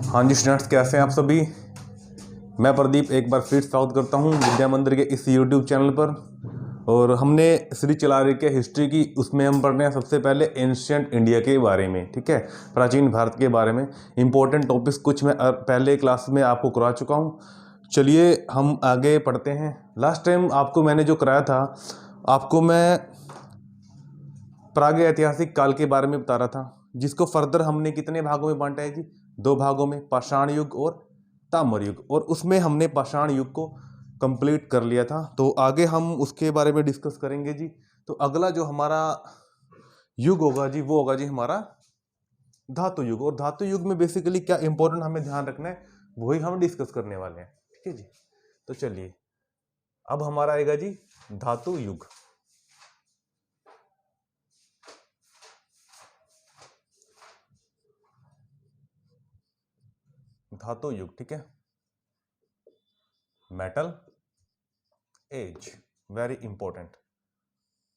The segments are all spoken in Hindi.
हाँ जी स्टूडेंट्स, कैसे हैं आप सभी। मैं प्रदीप एक बार फिर स्वागत करता हूँ विद्या मंदिर के इस यूट्यूब चैनल पर। और हमने सीरीज चला रही है हिस्ट्री की, उसमें हम पढ़ रहे हैं सबसे पहले एंशियंट इंडिया के बारे में। ठीक है, प्राचीन भारत के बारे में इंपॉर्टेंट टॉपिक्स कुछ मैं पहले क्लास में आपको करा चुका हूँ। चलिए हम आगे पढ़ते हैं। लास्ट टाइम आपको मैंने जो कराया था, आपको मैं प्राग ऐतिहासिक काल के बारे में बता रहा था, जिसको फर्दर हमने कितने भागों में बांटा है जी, 2 भागों में, पाषाण युग और ताम्र युग। और उसमें हमने पाषाण युग को कंप्लीट कर लिया था, तो आगे हम उसके बारे में डिस्कस करेंगे जी। तो अगला जो हमारा युग होगा जी, वो होगा जी हमारा धातु युग। और धातु युग में बेसिकली क्या इंपॉर्टेंट हमें ध्यान रखना है, वही हम डिस्कस करने वाले हैं। ठीक है जी, तो चलिए अब हमारा आएगा जी धातु युग। धातु युग, ठीक है, मेटल एज, वेरी इंपॉर्टेंट।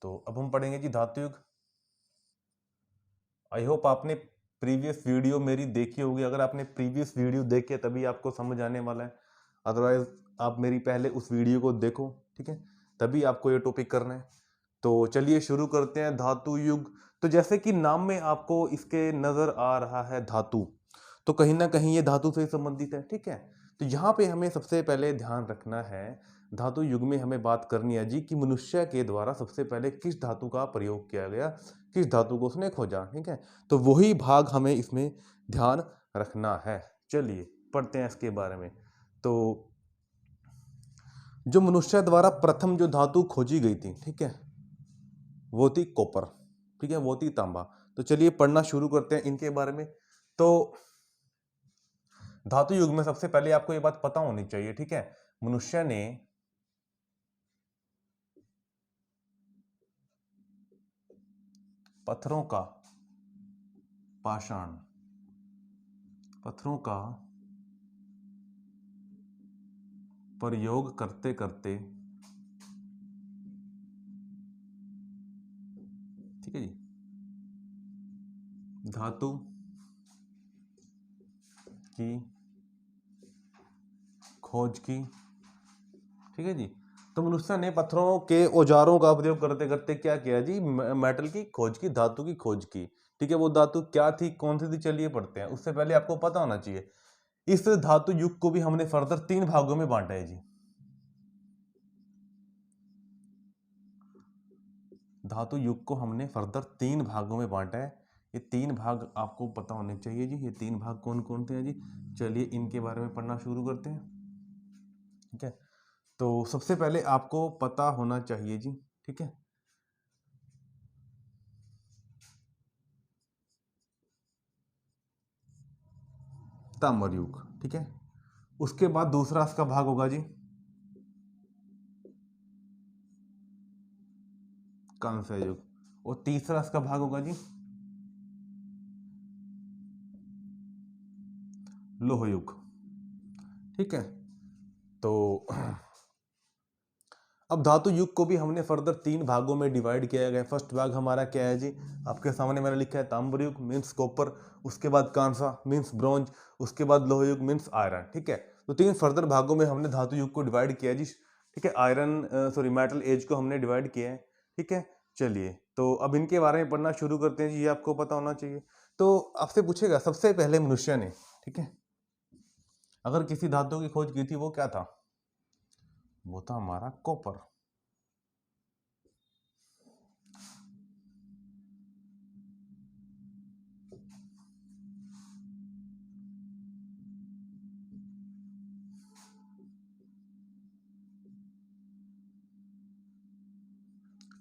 तो अब हम पढ़ेंगे जी धातु युग। आई होप आपने प्रीवियस वीडियो मेरी देखी होगी। अगर आपने प्रीवियस वीडियो देखे तभी आपको समझ आने वाला है, अदरवाइज आप मेरी पहले उस वीडियो को देखो, ठीक है, तभी आपको ये टॉपिक करना है। तो चलिए शुरू करते हैं धातु युग। तो जैसे कि नाम में आपको इसके नजर आ रहा है धातु, तो कहीं ना कहीं ये धातु से संबंधित है। ठीक है, तो यहाँ पे हमें सबसे पहले ध्यान रखना है, धातु युग में हमें बात करनी है जी कि मनुष्य के द्वारा सबसे पहले किस धातु का प्रयोग किया गया, किस धातु को उसने खोजा। ठीक है, तो वही भाग हमें इसमें ध्यान रखना है। चलिए पढ़ते हैं इसके बारे में। तो जो मनुष्य द्वारा प्रथम जो धातु खोजी गई थी, ठीक है, वो थी कॉपर, ठीक है, वो थी तांबा। तो चलिए पढ़ना शुरू करते हैं इनके बारे में। तो धातु युग में सबसे पहले आपको ये बात पता होनी चाहिए, ठीक है, मनुष्य ने पत्थरों का, पाषाण पत्थरों का प्रयोग करते करते, ठीक है जी, धातु की खोज की। ठीक है जी, तो मनुष्य ने पत्थरों के औजारों का प्रयोग करते करते क्या किया जी, मेटल की खोज की, धातु की खोज की। ठीक है, वो धातु क्या थी, कौन सी थी, चलिए पढ़ते हैं। उससे पहले आपको पता होना चाहिए इस धातु युग को भी हमने फर्दर 3 भागों में बांटा है जी। धातु युग को हमने फर्दर 3 भागों में बांटा है। ये 3 भाग आपको पता होने चाहिए जी। ये 3 भाग कौन कौन थे जी, चलिए इनके बारे में पढ़ना शुरू करते हैं। ठीक है, तो सबसे पहले आपको पता होना चाहिए जी, ठीक है, ताम्र युग। ठीक है, उसके बाद दूसरा इसका भाग होगा जी कांस्य युग, और तीसरा इसका भाग होगा जी लोह युग। ठीक है, तो अब धातु युग को भी हमने फर्दर 3 भागों में डिवाइड किया गया। फर्स्ट भाग हमारा क्या है जी, आपके सामने मैंने लिखा है ताम्र युग मीन्स कॉपर, उसके बाद कांसा मीन्स ब्रॉन्ज, उसके बाद लोह युग मीन्स आयरन। ठीक है, तो 3 फर्दर भागों में हमने धातु युग को डिवाइड किया जी। ठीक है, मेटल एज को हमने डिवाइड किया है। ठीक है, चलिए तो अब इनके बारे में पढ़ना शुरू करते हैं जी, ये आपको पता होना चाहिए। तो आपसे पूछेगा सबसे पहले मनुष्य ने, ठीक है, अगर किसी धातु की खोज की थी, वो क्या था, वो था हमारा कॉपर।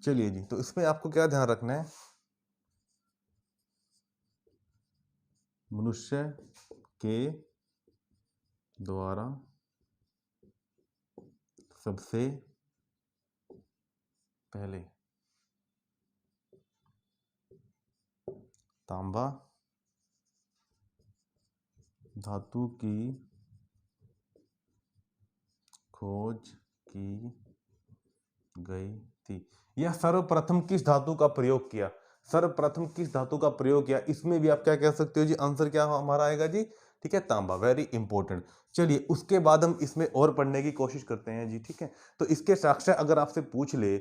चलिए जी, तो इसमें आपको क्या ध्यान रखना है, मनुष्य के द्वारा सबसे पहले तांबा धातु की खोज की गई थी। यह सर्वप्रथम किस धातु का प्रयोग किया, सर्वप्रथम किस धातु का प्रयोग किया, इसमें भी आप क्या कह सकते हो जी, आंसर क्या हमारा आएगा जी, ठीक है, तांबा, वेरी इंपॉर्टेंट। चलिए उसके बाद हम इसमें और पढ़ने की कोशिश करते हैं जी, ठीक है। तो इसके साक्ष्य अगर आपसे पूछ ले,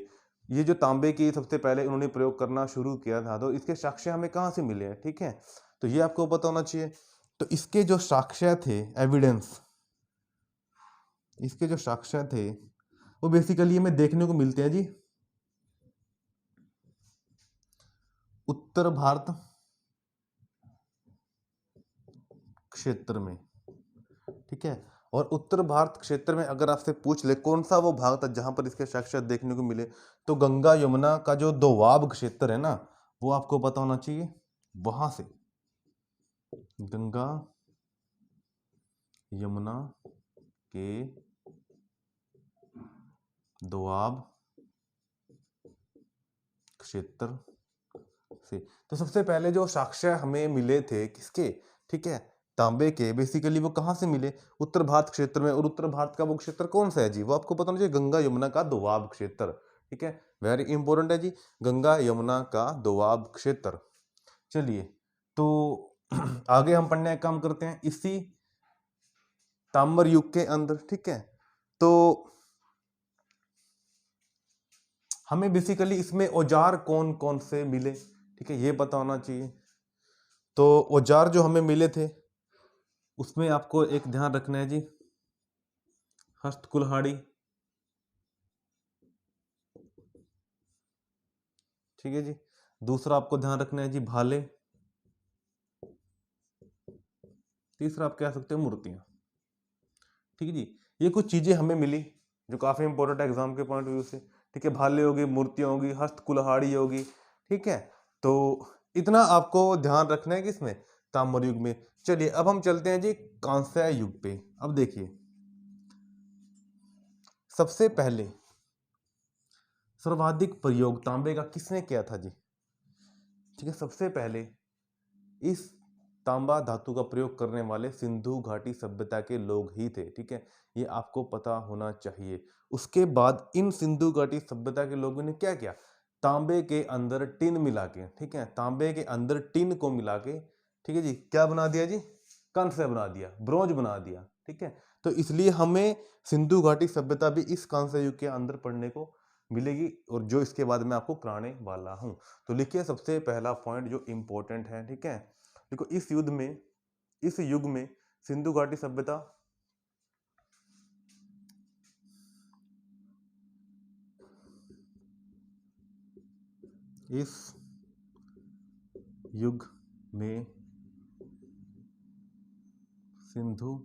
ये जो तांबे की सबसे पहले उन्होंने प्रयोग करना शुरू किया था, तो इसके साक्ष्य हमें कहाँ से मिले हैं, ठीक है, तो ये आपको पता होना चाहिए। तो इसके जो साक्ष्य थे, एविडेंस, इसके जो साक्ष्य थे वो बेसिकली हमें देखने को मिलते हैं जी उत्तर भारत क्षेत्र में, ठीक है। और उत्तर भारत क्षेत्र में अगर आपसे पूछ ले कौन सा वो भाग था जहां पर इसके साक्ष्य देखने को मिले, तो गंगा यमुना का जो दोआब क्षेत्र है ना, वो आपको पता होना चाहिए। वहां से गंगा यमुना के दोआब क्षेत्र से, तो सबसे पहले जो साक्ष्य हमें मिले थे किसके, ठीक है, तांबे के, बेसिकली वो कहाँ से मिले, उत्तर भारत क्षेत्र में। और उत्तर भारत का वो क्षेत्र कौन सा है जी, वो आपको पता होना चाहिए, गंगा यमुना का दोआब क्षेत्र, ठीक है, वेरी इंपॉर्टेंट है जी, गंगा यमुना का दोआब क्षेत्र। चलिए तो आगे हम पढ़ने का काम करते हैं इसी ताम्र युग के अंदर, ठीक है। तो हमें बेसिकली इसमें औजार कौन कौन से मिले, ठीक है, ये पता होना चाहिए। तो औजार जो हमें मिले थे उसमें आपको एक ध्यान रखना है जी, हस्त कुल्हाड़ी, ठीक है जी। दूसरा आपको ध्यान रखना है जी भाले। तीसरा आप कह सकते हो मूर्तियां, ठीक है जी। ये कुछ चीजें हमें मिली जो काफी इंपॉर्टेंट है एग्जाम के पॉइंट ऑफ व्यू से, ठीक है, भाले होगी, मूर्तियां होगी, हस्त कुल्हाड़ी होगी, ठीक है। तो इतना आपको ध्यान रखना है कि इसमें ताम्र युग में। चलिए अब हम चलते हैं जी कांस्य युग पे। अब देखिए सबसे पहले सर्वाधिक प्रयोग तांबे का किसने किया था जी, ठीक है, सबसे पहले इस तांबा धातु का प्रयोग करने वाले सिंधु घाटी सभ्यता के लोग ही थे, ठीक है, ये आपको पता होना चाहिए। उसके बाद इन सिंधु घाटी सभ्यता के लोगों ने क्या किया, तांबे के अंदर टिन मिला के, ठीक है, तांबे के अंदर टिन को मिला के, ठीक है जी, क्या बना दिया जी, कांस्य बना दिया, ब्रोंज बना दिया, ठीक है। तो इसलिए हमें सिंधु घाटी सभ्यता भी इस कांस्य युग के अंदर पढ़ने को मिलेगी, और जो इसके बाद मैं आपको कराने वाला हूं। तो लिखिए सबसे पहला पॉइंट जो इंपॉर्टेंट है, ठीक है, देखो इस युग में सिंधु घाटी सभ्यता इस युग में सिंधु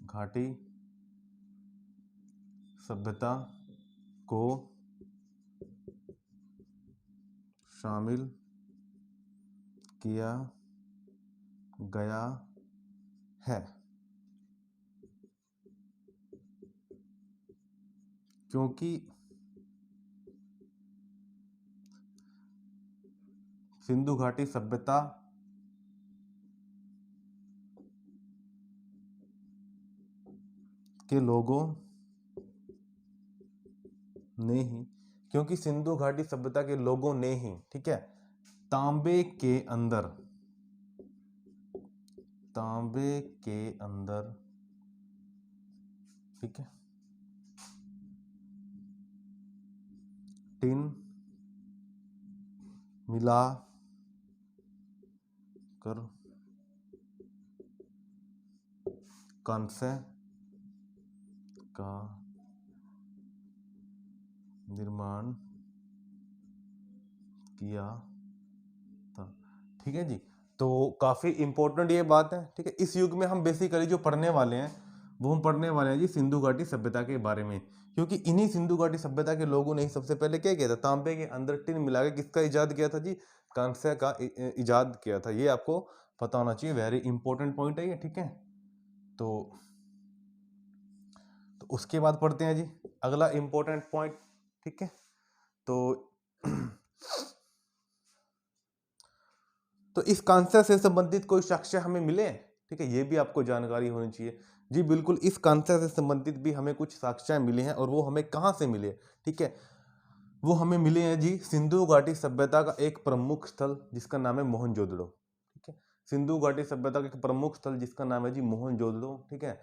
घाटी सभ्यता को शामिल किया गया है, क्योंकि सिंधु घाटी सभ्यता के लोगों ने ही, क्योंकि सिंधु घाटी सभ्यता के लोगों ने ही, ठीक है, तांबे के अंदर ठीक है टिन मिला कर कांस्य का निर्माण किया था, ठीक है जी। तो काफी इंपॉर्टेंट ये बात है, ठीक है। इस युग में हम बेसिकली जो पढ़ने वाले हैं वो हम पढ़ने वाले हैं जी सिंधु घाटी सभ्यता के बारे में, क्योंकि इन्हीं सिंधु घाटी सभ्यता के लोगों ने ही सबसे पहले क्या किया था, तांबे के अंदर टिन मिला के किसका इजाद किया था जी, कांस्य का इजाद किया था। ये आपको पता होना चाहिए, वेरी इंपॉर्टेंट पॉइंट है ये, ठीक है। तो उसके बाद पढ़ते हैं जी अगला इंपॉर्टेंट पॉइंट, ठीक है। तो इस कांस्य से संबंधित कोई साक्ष्य हमें मिले, ठीक है, ये भी आपको जानकारी होनी चाहिए जी। बिल्कुल, इस कांस्य से संबंधित भी हमें कुछ साक्ष्य मिले हैं, और वो हमें कहाँ से मिले, ठीक है, वो हमें मिले हैं जी सिंधु घाटी सभ्यता का एक प्रमुख स्थल जिसका नाम है मोहनजोदड़ो, ठीक है। सिंधु घाटी सभ्यता का एक प्रमुख स्थल जिसका नाम है जी मोहनजोदड़ो, ठीक है,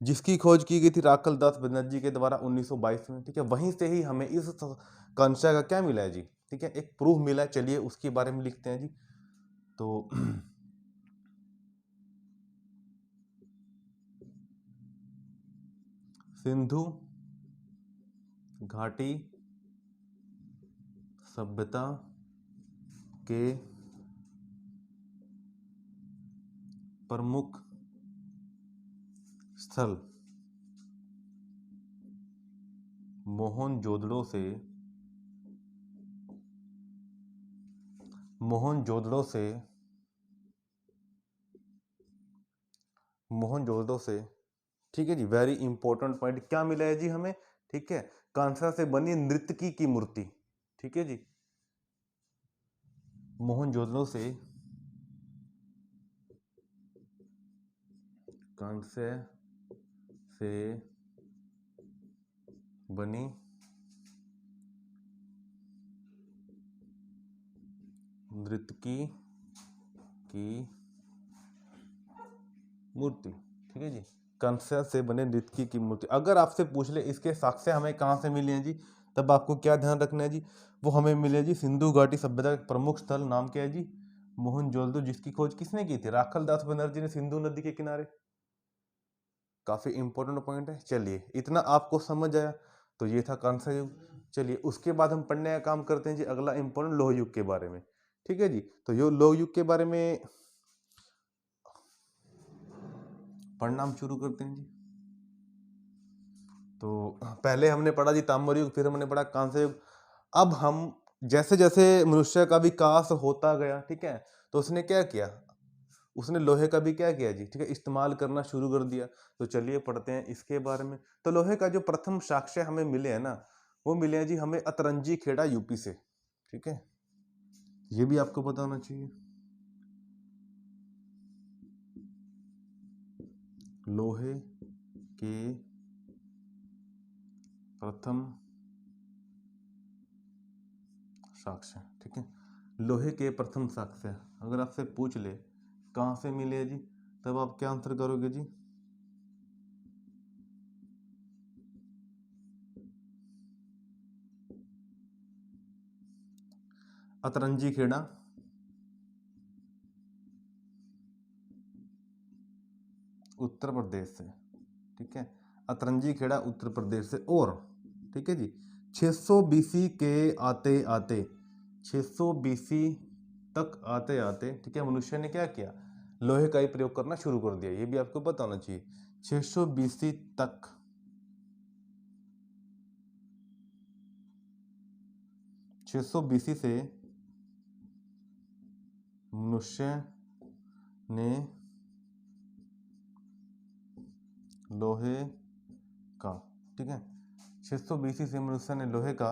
जिसकी खोज की गई थी राखल दास बनर्जी के द्वारा 1922 में, ठीक है। वहीं से ही हमें इस कांसा का क्या मिला है जी, ठीक है, एक प्रूफ मिला है। चलिए उसके बारे में लिखते हैं जी। तो सिंधु घाटी सभ्यता के प्रमुख स्थल मोहनजोदड़ो से ठीक है जी। वेरी इंपॉर्टेंट पॉइंट क्या मिला है जी हमें, ठीक है, कांसा से बनी नृत्यकी की मूर्ति, ठीक है जी। मोहनजोदड़ो से कांसे से बनी नृत्यकी की मूर्ति, ठीक है जी। कंस्य से बने नृत्यकी की मूर्ति। अगर आपसे पूछ ले इसके साक्ष्य हमें कहाँ से मिले हैं जी, तब आपको क्या ध्यान रखना है जी, वो हमें मिले जी सिंधु घाटी सभ्यता का प्रमुख स्थल, नाम क्या है जी, मोहनजोदड़ो, जिसकी खोज किसने की थी, राखल दास बनर्जी ने सिंधु नदी के किनारे। काफी इंपॉर्टेंट पॉइंट है। चलिए इतना आपको समझ आया, तो ये था कांस्य युग। चलिए उसके बाद हम पढ़ने का काम करते हैं जी अगला इंपॉर्टेंट लोह युग के बारे में, ठीक है जी। तो यो लोह युग के बारे में पढ़ना हम शुरू करते हैं जी। तो पहले हमने पढ़ा जी ताम्र युग, फिर हमने पढ़ा कांस्य युग। अब हम जैसे जैसे मनुष्य का विकास होता गया, ठीक है, तो उसने क्या किया, उसने लोहे का भी क्या किया जी, ठीक है, इस्तेमाल करना शुरू कर दिया। तो चलिए पढ़ते हैं इसके बारे में। तो लोहे का जो प्रथम साक्ष्य हमें मिले हैं ना, वो मिले हैं जी हमें अतरंजी खेड़ा यूपी से, ठीक है, ये भी आपको पता होना चाहिए। लोहे के प्रथम साक्ष्य, ठीक है, लोहे के प्रथम साक्ष्य अगर आपसे पूछ ले कहाँ से मिले जी, तब आप क्या आंसर करोगे जी, अतरंजी खेड़ा उत्तर प्रदेश से, ठीक है, अतरंजी खेड़ा उत्तर प्रदेश से। और ठीक है जी 600 बीसी के आते आते 600 बीसी तक आते आते, ठीक है, मनुष्य ने क्या किया, लोहे का ही प्रयोग करना शुरू कर दिया। ये भी आपको पता होना चाहिए। 600 बीसी तक 600 बीसी से मनुष्य ने लोहे का, ठीक है, 600 बीसी से मनुष्य ने लोहे का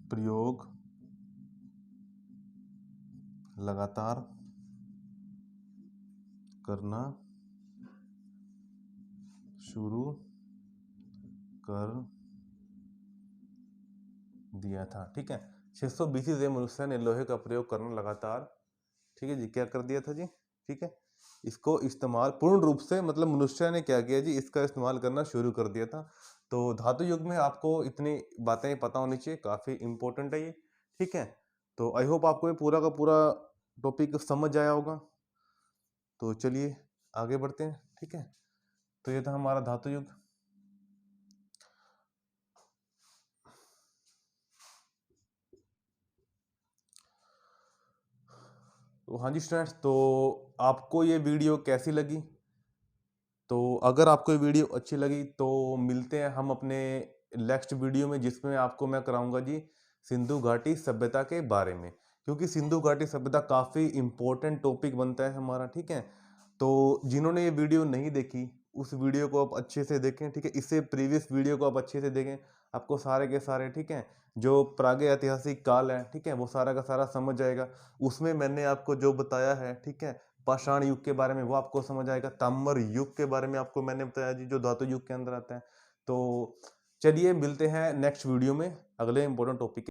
प्रयोग लगातार करना शुरू कर दिया था, ठीक है। 600 बीसी से मनुष्य ने लोहे का प्रयोग करना लगातार, ठीक है जी, क्या कर दिया था जी, ठीक है, इसको इस्तेमाल पूर्ण रूप से, मतलब मनुष्य ने क्या किया जी, इसका इस्तेमाल करना शुरू कर दिया था। तो धातु युग में आपको इतनी बातें पता होनी चाहिए, काफी इंपॉर्टेंट है ये, ठीक है। तो आई होप आपको ये पूरा का पूरा टॉपिक समझ आया होगा। तो चलिए आगे बढ़ते हैं, ठीक है। तो ये था हमारा धातु युग। तो हाँ जी स्टूडेंट्स, तो आपको ये वीडियो कैसी लगी, तो अगर आपको ये वीडियो अच्छी लगी तो मिलते हैं हम अपने नेक्स्ट वीडियो में, जिसमें आपको मैं कराऊंगा जी सिंधु घाटी सभ्यता के बारे में, क्योंकि सिंधु घाटी सभ्यता काफ़ी इंपॉर्टेंट टॉपिक बनता है हमारा, ठीक है। तो जिन्होंने ये वीडियो नहीं देखी उस वीडियो को आप अच्छे से देखें, ठीक है, इससे प्रीवियस वीडियो को आप अच्छे से देखें, आपको सारे के सारे, ठीक है, जो प्राग ऐतिहासिक काल है, ठीक है, वो सारा का सारा समझ जाएगा। उसमें मैंने आपको जो बताया है, ठीक है, पाषाण युग के बारे में, वो आपको समझ आएगा। ताम्र युग के बारे में आपको मैंने बताया जी, जो धातु युग के अंदर आता है। तो चलिए मिलते हैं नेक्स्ट वीडियो में अगले इंपॉर्टेंट टॉपिक